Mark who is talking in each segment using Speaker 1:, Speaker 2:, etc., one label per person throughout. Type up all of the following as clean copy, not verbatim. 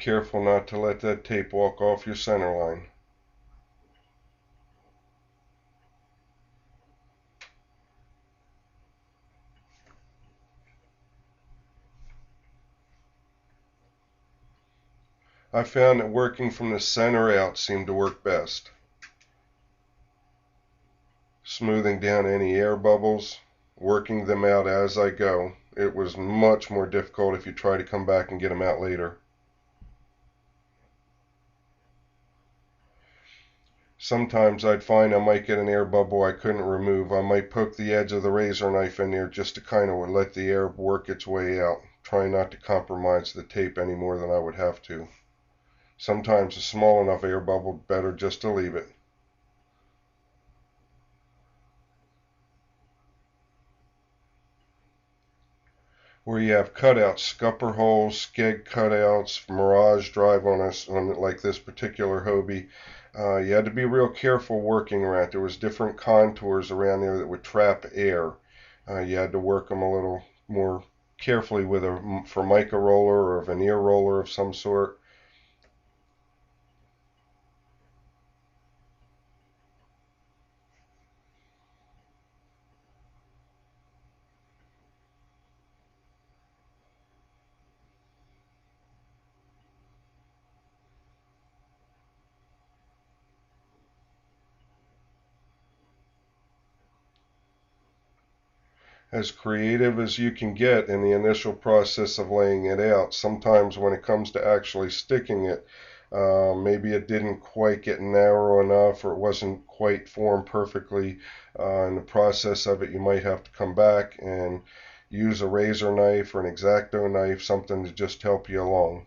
Speaker 1: careful not to let that tape walk off your center line. I found that working from the center out seemed to work best. Smoothing down any air bubbles, working them out as I go. It was much more difficult if you try to come back and get them out later. Sometimes I'd find I might get an air bubble I couldn't remove. I might poke the edge of the razor knife in there just to kind of let the air work its way out, trying not to compromise the tape any more than I would have to. Sometimes a small enough air bubble, better just to leave it. Where you have cutouts, scupper holes, skeg cutouts, mirage drive on like this particular Hobie. You had to be real careful working around. There was different contours around there that would trap air. You had to work them a little more carefully with a Formica roller or a veneer roller of some sort. As creative as you can get in the initial process of laying it out. Sometimes when it comes to actually sticking it, maybe it didn't quite get narrow enough or it wasn't quite formed perfectly. In the process of it, you might have to come back and use a razor knife or an X-Acto knife, something to just help you along.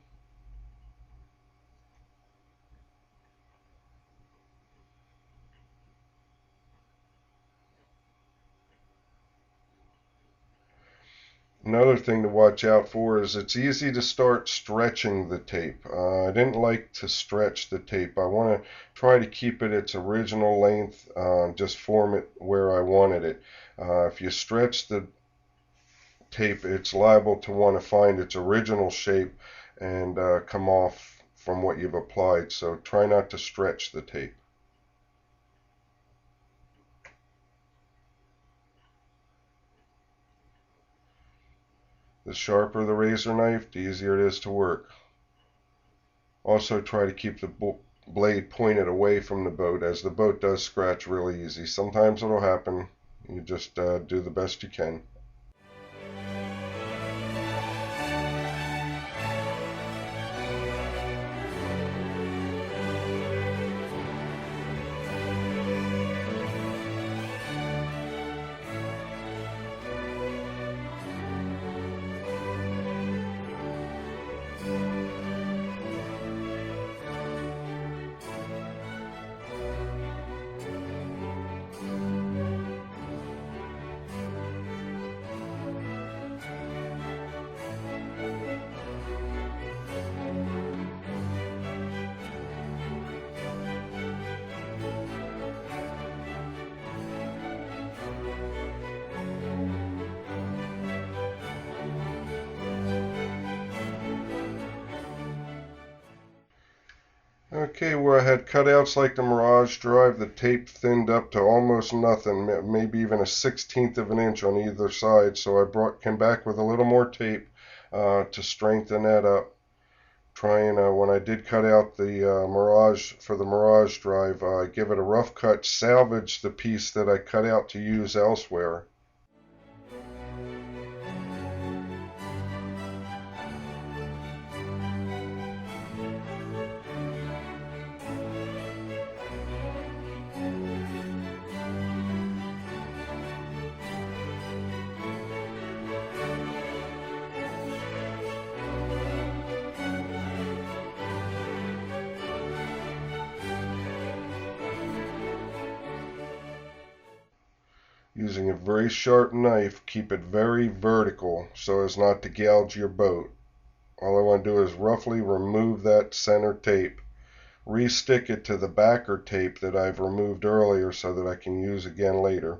Speaker 1: Another thing to watch out for is it's easy to start stretching the tape. I didn't like to stretch the tape. I want to try to keep it its original length, just form it where I wanted it. If you stretch the tape, it's liable to want to find its original shape and come off from what you've applied. So try not to stretch the tape. The sharper the razor knife, the easier it is to work. Also try to keep the blade pointed away from the boat, as the boat does scratch really easy. Sometimes it'll happen. You just do the best you can. Okay, where I had cutouts like the Mirage Drive, the tape thinned up to almost nothing, maybe even a 1/16 of an inch on either side, so I came back with a little more tape to strengthen that up. Trying, when I did cut out the Mirage, for the Mirage Drive, give it a rough cut, salvage the piece that I cut out to use elsewhere. Using a very sharp knife, keep it very vertical so as not to gouge your boat. All I want to do is roughly remove that center tape, re-stick it to the backer tape that I've removed earlier so that I can use again later.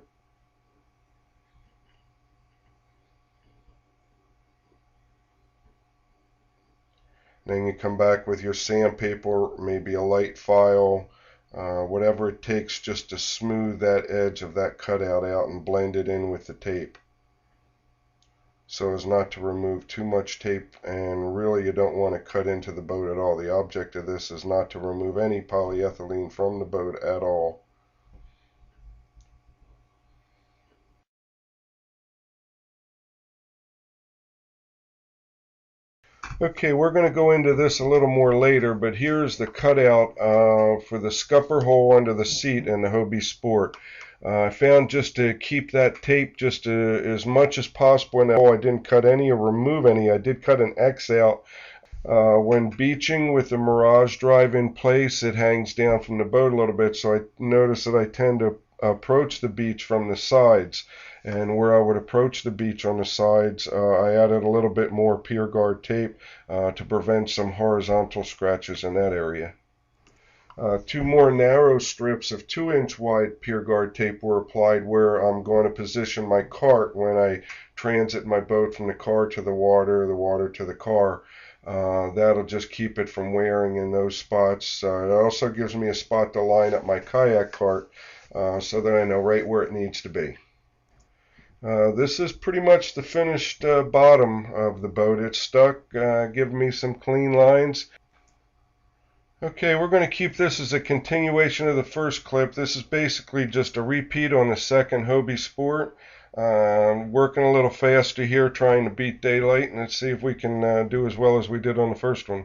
Speaker 1: Then you come back with your sandpaper, maybe a light file, whatever it takes just to smooth that edge of that cutout out and blend it in with the tape, so as not to remove too much tape. And really, you don't want to cut into the boat at all. The object of this is not to remove any polyethylene from the boat at all. Okay, we're going to go into this a little more later, but here's the cutout for the scupper hole under the seat in the Hobie Sport. I found just to keep that tape just as much as possible in the hole, I didn't cut any or remove any. I did cut an X out. When beaching with the Mirage drive in place, it hangs down from the boat a little bit, so I notice that I tend to approach the beach from the sides. And where I would approach the beach on the sides, I added a little bit more Pereguard tape to prevent some horizontal scratches in that area. Two more narrow strips of 2-inch wide Pereguard tape were applied where I'm going to position my cart when I transit my boat from the car to the water to the car. That'll just keep it from wearing in those spots. It also gives me a spot to line up my kayak cart so that I know right where it needs to be. This is pretty much the finished bottom of the boat. It's stuck, giving me some clean lines. Okay, we're going to keep this as a continuation of the first clip. This is basically just a repeat on the second Hobie Sport. Working a little faster here, trying to beat daylight, and let's see if we can do as well as we did on the first one.